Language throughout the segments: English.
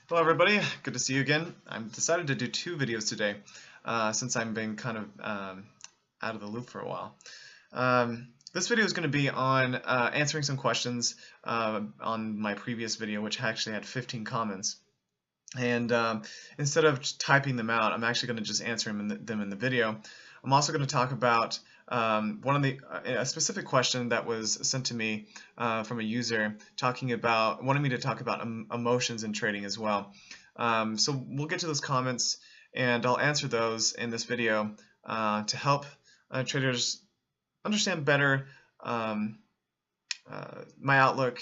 Hello everybody, good to see you again. I've decided to do two videos today since I've been kind of out of the loop for a while. This video is going to be on answering some questions on my previous video, which actually had 15 comments. And instead of typing them out, I'm actually going to just answer them in the video. I'm also going to talk about a specific question that was sent to me from a user wanting me to talk about emotions in trading as well. So we'll get to those comments and I'll answer those in this video to help traders understand better my outlook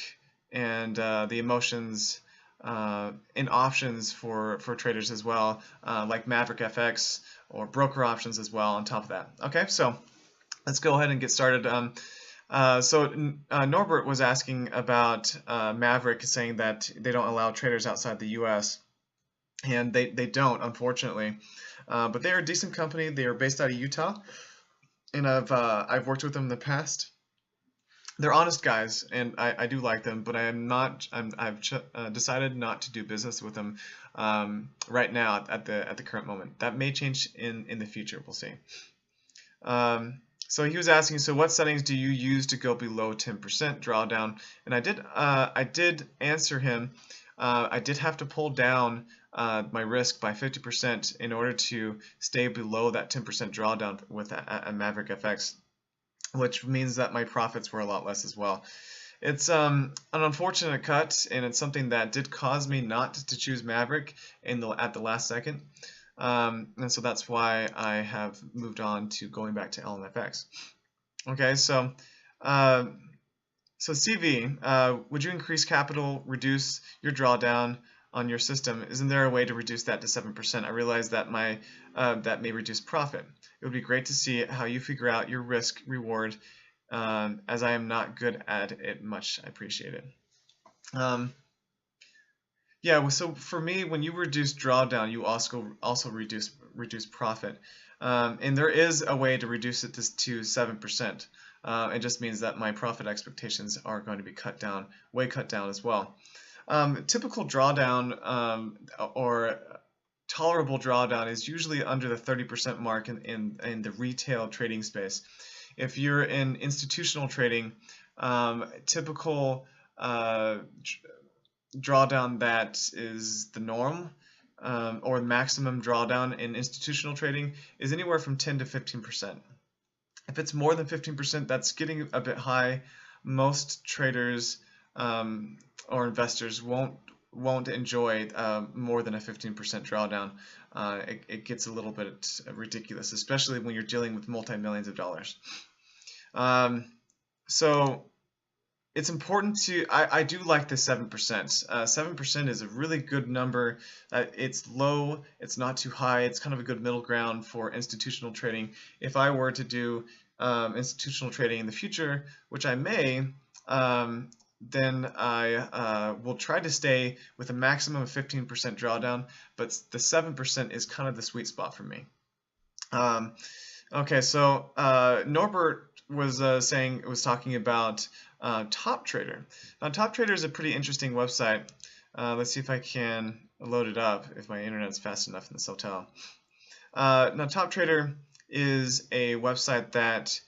and the emotions in options for traders as well, like Maverick FX or broker options as well on top of that. Okay, so let's go ahead and get started. Norbert was asking about Maverick, saying that they don't allow traders outside the US, and they don't, unfortunately. But they're a decent company. They are based out of Utah, and I've worked with them in the past. They're honest guys, and I do like them, but I've decided not to do business with them right now at the current moment. That may change in the future. We'll see. So he was asking, so what settings do you use to go below 10% drawdown? And I did answer him. I did have to pull down my risk by 50% in order to stay below that 10% drawdown with a Maverick FX, which means that my profits were a lot less as well. It's an unfortunate cut, and it's something that did cause me not to choose Maverick at the last second. And so that's why I have moved on to going back to LMFX. Okay, so CV, would you increase capital, reduce your drawdown on your system? Isn't there a way to reduce that to 7%? I realize that that may reduce profit. It would be great to see how you figure out your risk reward, as I am not good at it much. I appreciate it. Yeah, so for me, when you reduce drawdown, you also reduce profit, and there is a way to reduce it to 7%. It just means that my profit expectations are going to be cut down as well. Typical drawdown or tolerable drawdown is usually under the 30% mark in the retail trading space. If you're in institutional trading, typical drawdown that is the norm, or maximum drawdown in institutional trading, is anywhere from 10 to 15%. If it's more than 15%, that's getting a bit high. Most traders or investors won't enjoy more than a 15% drawdown. It gets a little bit ridiculous, especially when you're dealing with multi-millions of dollars. So it's important to, I do like the 7%. 7% is a really good number. It's low, it's not too high, it's kind of a good middle ground for institutional trading. If I were to do institutional trading in the future, which I may, then I will try to stay with a maximum of 15% drawdown, but the 7% is kind of the sweet spot for me. Okay, so Norbert was talking about Top Trader. Now, Top Trader is a pretty interesting website. Let's see if I can load it up if my internet's fast enough in this hotel. Now, Top Trader is a website that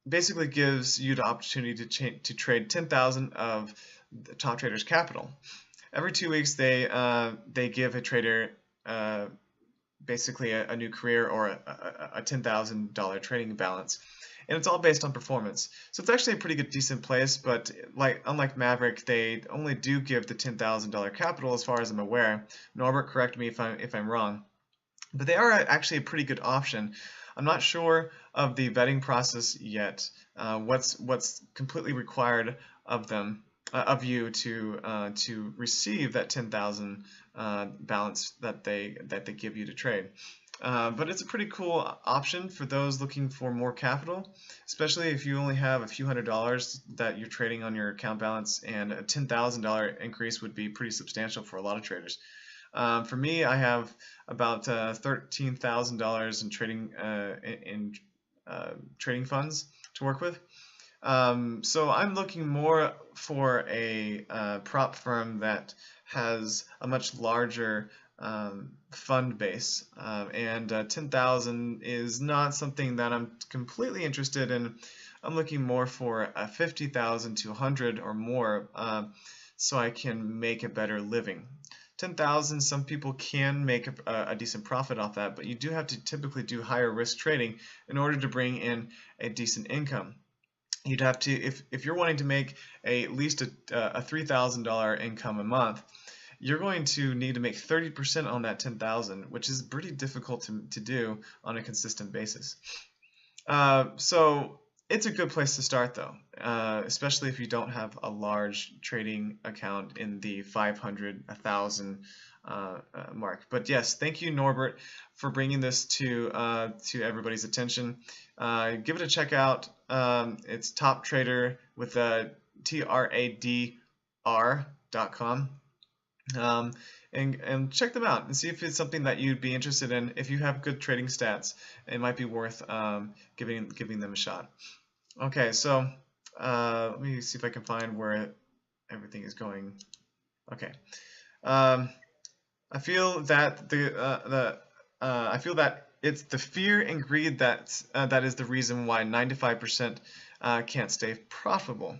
basically gives you the opportunity to trade 10,000 of the Top Trader's capital. Every 2 weeks, they give a trader basically a new career or a $10,000 trading balance, and it's all based on performance. So it's actually a pretty good, decent place. But unlike Maverick, they only do give the $10,000 capital, as far as I'm aware. Norbert, correct me if I'm wrong. But they are actually a pretty good option. I'm not sure of the vetting process yet. What's completely required of them, of you to receive that 10,000 balance that they give you to trade. But it's a pretty cool option for those looking for more capital, especially if you only have a few $100s that you're trading on your account balance, and a $10,000 increase would be pretty substantial for a lot of traders. For me, I have about $13,000 in trading trading funds to work with. So I'm looking more for a prop firm that has a much larger fund base, and 10,000 is not something that I'm completely interested in. I'm looking more for 50,000 to 100 or more, so I can make a better living. 10,000, some people can make a decent profit off that, but you do have to typically do higher risk trading in order to bring in a decent income. You'd have to, if you're wanting to make at least a $3,000 income a month, you're going to need to make 30% on that 10,000, which is pretty difficult to do on a consistent basis. So it's a good place to start, though, especially if you don't have a large trading account in the 500, 1,000 mark. But yes, thank you, Norbert, for bringing this to everybody's attention. Give it a check out. It's Top Trader with TRADR.com. And check them out and see if it's something that you'd be interested in. If you have good trading stats, it might be worth giving them a shot. Okay, so let me see if I can find where everything is going. Okay, I feel that I feel that it's the fear and greed that is the reason why 95% can't stay profitable.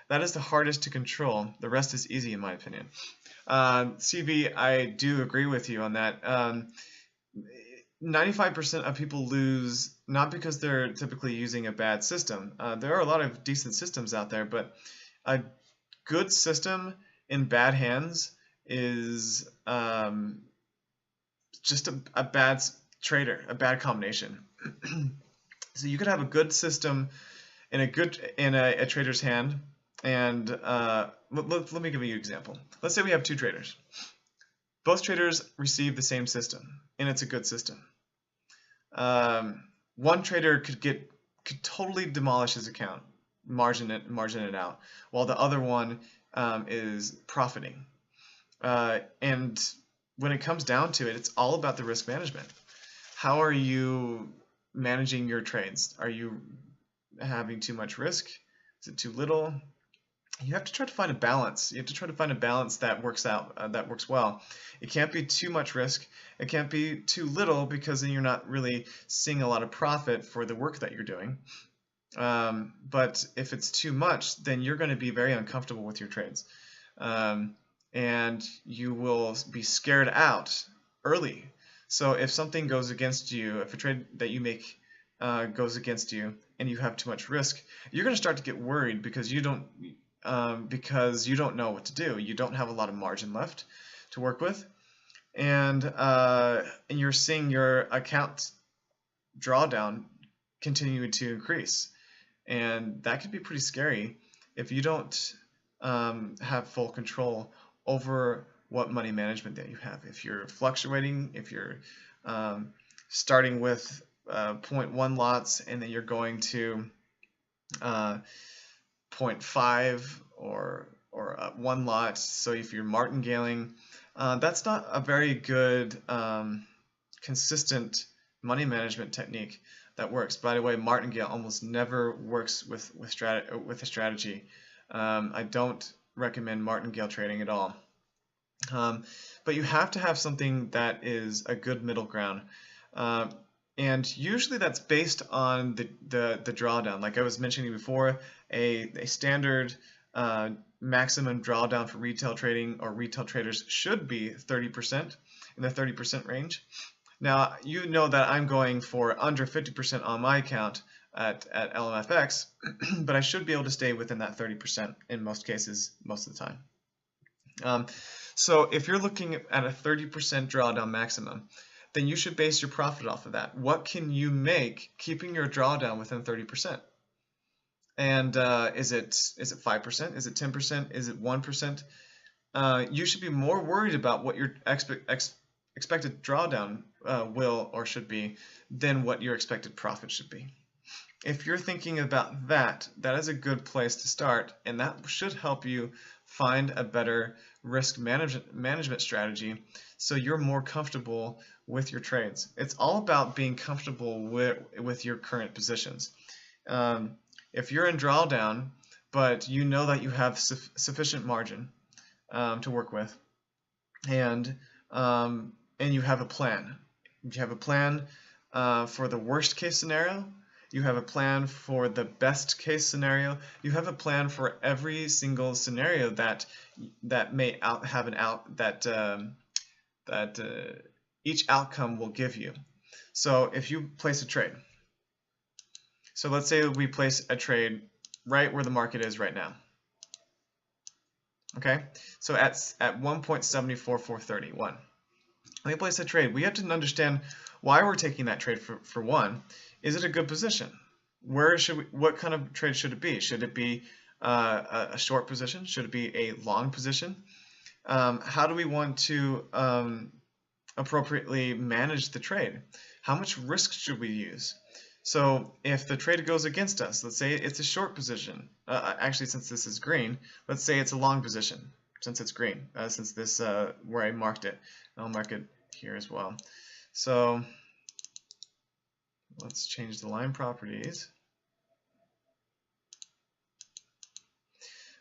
That is the hardest to control. The rest is easy, in my opinion. CV, I do agree with you on that. 95% of people lose not because they're typically using a bad system. There are a lot of decent systems out there, but a good system in bad hands is just a bad trader, a bad combination. So you could have a good system in a trader's hand, and let me give you an example. Let's say we have two traders. Both traders receive the same system, and it's a good system. One trader could totally demolish his account, margin it out, while the other one is profiting. And when it comes down to it, it's all about the risk management. How are you managing your trades? Are you having too much risk? Is it too little? You have to try to find a balance. You have to try to find a balance that works out, that works well. It can't be too much risk. It can't be too little, because then you're not really seeing a lot of profit for the work that you're doing. But if it's too much, then you're going to be very uncomfortable with your trades. And you will be scared out early. So if something goes against you, if a trade that you make goes against you and you have too much risk, you're going to start to get worried because you don't know what to do. You don't have a lot of margin left to work with, and you're seeing your account drawdown continue to increase, and that could be pretty scary if you don't have full control over what money management that you have. If you're fluctuating, if you're starting with 0.1 lots and then you're going to 0.5 or 1 lot, so if you're martingaling, that's not a very good consistent money management technique that works. By the way, martingale almost never works with a strategy. I don't recommend martingale trading at all. But you have to have something that is a good middle ground. And usually that's based on the drawdown. Like I was mentioning before, a standard maximum drawdown for retail trading or retail traders should be 30%, in the 30% range. Now, you know that I'm going for under 50% on my account at LMFX, but I should be able to stay within that 30% in most cases, most of the time. So if you're looking at a 30% drawdown maximum, then you should base your profit off of that. What can you make keeping your drawdown within 30%? And is it 5%? Is it 10%? Is it 1%? You should be more worried about what your expected drawdown will or should be than what your expected profit should be. If you're thinking about that, that is a good place to start, and that should help you find a better risk management strategy so you're more comfortable with your trades. It's all about being comfortable with your current positions. if you're in drawdown, but you know that you have sufficient margin to work with, and you have a plan. You have a plan for the worst case scenario. You have a plan for the best case scenario. You have a plan for every single scenario that may have an out that each outcome will give you. So if you place a trade, so let's say we place a trade right where the market is right now. Okay, so at 1.74431, let me place a trade. We have to understand why we're taking that trade. For one, is it a good position? What kind of trade should it be? Should it be a short position? Should it be a long position? How do we want to appropriately manage the trade? How much risk should we use? So if the trade goes against us, let's say it's a short position. Actually, since this is green, let's say it's a long position. Since it's green, since this where I marked it, I'll mark it here as well. So let's change the line properties.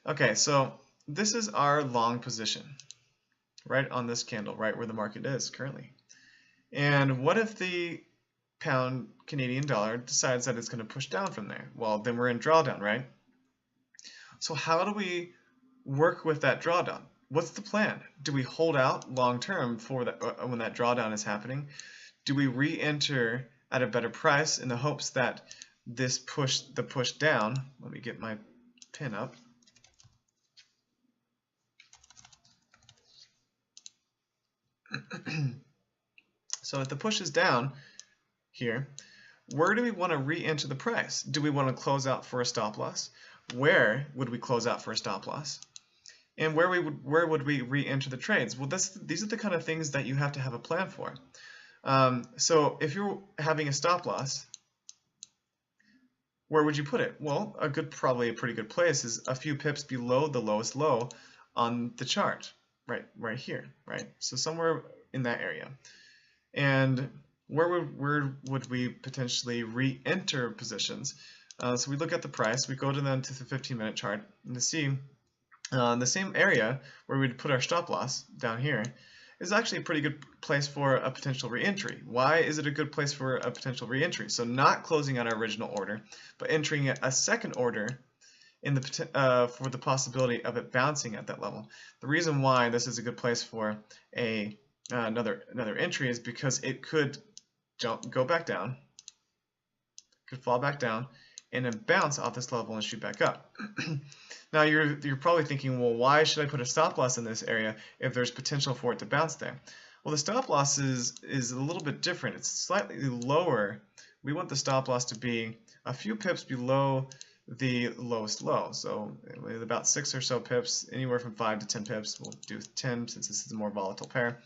Okay, so this is our long position, right on this candle, right where the market is currently. And what if the pound Canadian dollar decides that it's going to push down from there? Well, then we're in drawdown, right? So how do we work with that drawdown? What's the plan? Do we hold out long term for that when that drawdown is happening? Do we re-enter at a better price in the hopes that the push down? Let me get my pin up. So if the push is down here, where do we want to re-enter the price? Do we want to close out for a stop loss? Where would we close out for a stop loss? And where would we re-enter the trades? Well, these are the kind of things that you have to have a plan for. So if you're having a stop loss, where would you put it? Well, probably a pretty good place is a few pips below the lowest low on the chart, right here, right? So somewhere in that area. And where would we potentially re-enter positions? So we look at the price, we go to the 15-minute chart, and to see the same area where we'd put our stop loss down here is actually a pretty good place for a potential re-entry. Why is it a good place for a potential re-entry? So not closing out our original order, but entering a second order in for the possibility of it bouncing at that level. The reason why this is a good place for another entry is because it could go back down, could fall back down, and then bounce off this level and shoot back up. Now you're probably thinking, well, why should I put a stop loss in this area if there's potential for it to bounce there? Well, the stop loss is a little bit different. It's slightly lower. We want the stop loss to be a few pips below the lowest low. So with about 6 or so pips, anywhere from 5 to 10 pips. We'll do 10 since this is a more volatile pair.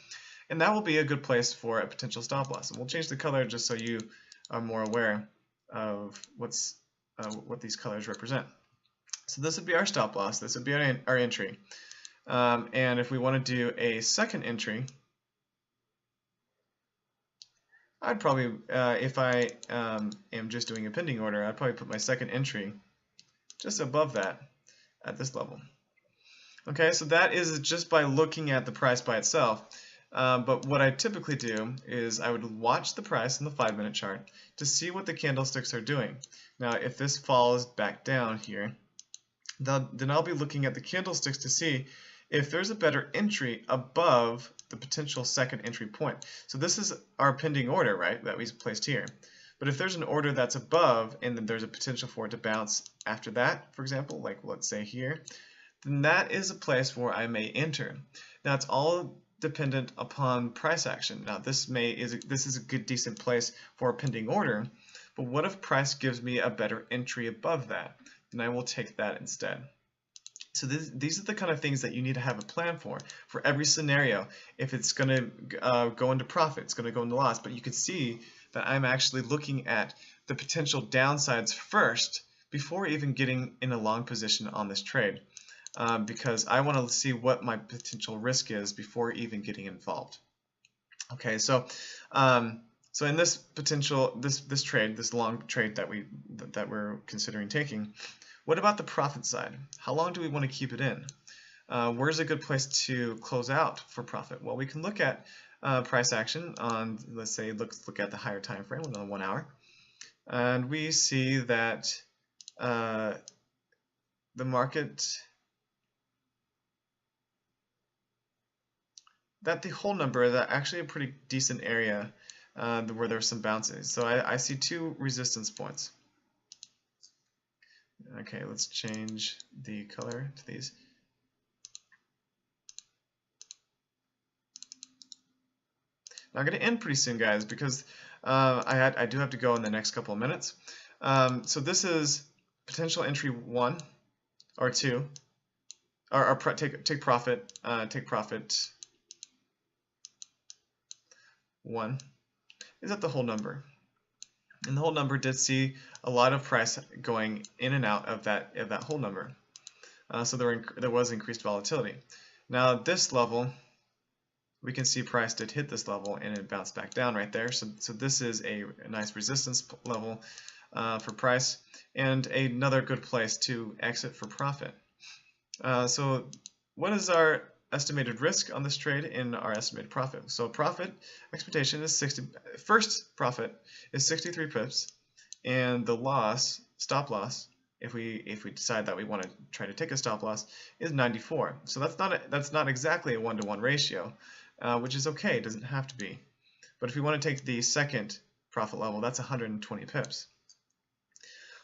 And that will be a good place for a potential stop loss. And we'll change the color just so you are more aware of what these colors represent. So this would be our stop loss. This would be our entry. And if we want to do a second entry, I'd probably, if I am just doing a pending order, I'd probably put my second entry just above that at this level. Okay, so that is just by looking at the price by itself. But what I typically do is I would watch the price in the 5-minute chart to see what the candlesticks are doing. Now, if this falls back down here, then I'll be looking at the candlesticks to see if there's a better entry above the potential second entry point. So this is our pending order, right, that we placed here. But if there's an order that's above and then there's a potential for it to bounce after that, for example, like let's say here, then that is a place where I may enter. Now it's all dependent upon price action. Now this is a good decent place for a pending order, but what if price gives me a better entry above that? Then I will take that instead. So these are the kind of things that you need to have a plan for every scenario. If it's going to go into profit, it's going to go into loss, but you can see that I'm actually looking at the potential downsides first before even getting in a long position on this trade, because I want to see what my potential risk is before even getting involved. Okay, so So in this this trade, this long trade that we're considering taking, what about the profit side? How long do we want to keep it in? Where's a good place to close out for profit? Well, we can look at price action on, let's say, let's look at the higher time frame on the 1 hour, and we see that the market, that the whole number is actually a pretty decent area where there's some bounces. So I see 2 resistance points. Okay, let's change the color to these. Now I'm going to end pretty soon, guys, because I do have to go in the next couple of minutes. So this is potential entry 1 or 2, or take profit 1. Is that the whole number? And the whole number did see a lot of price going in and out of that whole number. So there was increased volatility. Now at this level, we can see price did hit this level and it bounced back down right there. So this is a nice resistance level for price, and another good place to exit for profit. So what is our estimated risk on this trade in our estimated profit? So profit expectation is first profit is 63 pips, and the loss, stop loss, if we decide that we want to try to take a stop loss, is 94. So that's not exactly a 1-to-1 ratio, which is okay. It doesn't have to be. But if we want to take the second profit level, that's 120 pips.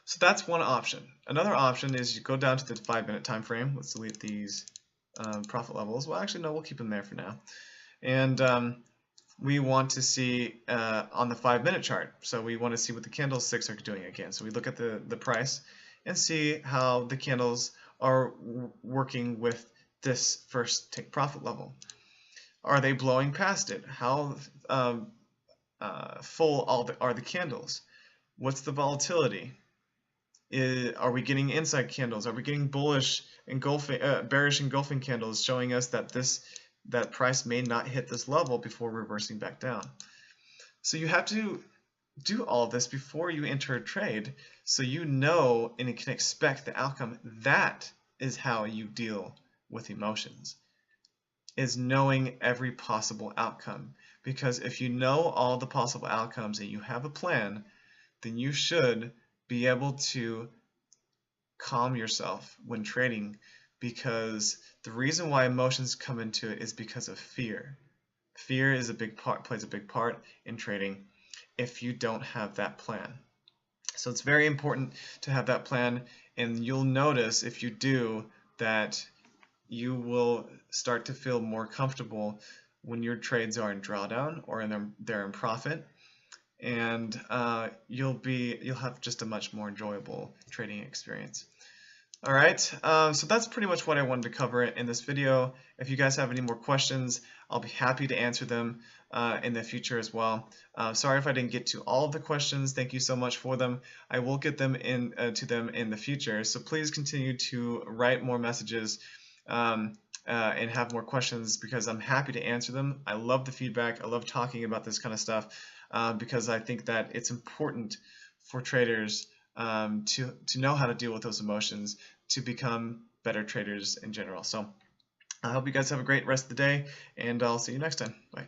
So that's one option. Another option is you go down to the 5-minute time frame. Let's delete these profit levels. Well, actually, no, we'll keep them there for now. And we want to see on the 5-minute chart. So we want to see what the candlesticks are doing again. So we look at the price and see how the candles are working with this first take profit level. Are they blowing past it? How full are the candles? What's the volatility? Are we getting inside candles? Are we getting bullish engulfing, bearish engulfing candles showing us that price may not hit this level before reversing back down? So you have to do all of this before you enter a trade, so you know and you can expect the outcome. That is how you deal with emotions, is knowing every possible outcome. Because if you know all the possible outcomes and you have a plan, then you should be able to calm yourself when trading, because the reason why emotions come into it is because of fear. Fear is plays a big part in trading if you don't have that plan. So it's very important to have that plan, and you'll notice if you do that you will start to feel more comfortable when your trades are in drawdown or they're in profit, and you'll have just a much more enjoyable trading experience. All right, so that's pretty much what I wanted to cover in this video. If you guys have any more questions, I'll be happy to answer them in the future as well. Sorry if I didn't get to all of the questions. Thank you so much for them. I will get them to them in the future. So please continue to write more messages and have more questions, because I'm happy to answer them. I love the feedback. I love talking about this kind of stuff because I think that it's important for traders to know how to deal with those emotions to become better traders in general. So I hope you guys have a great rest of the day, and I'll see you next time. Bye.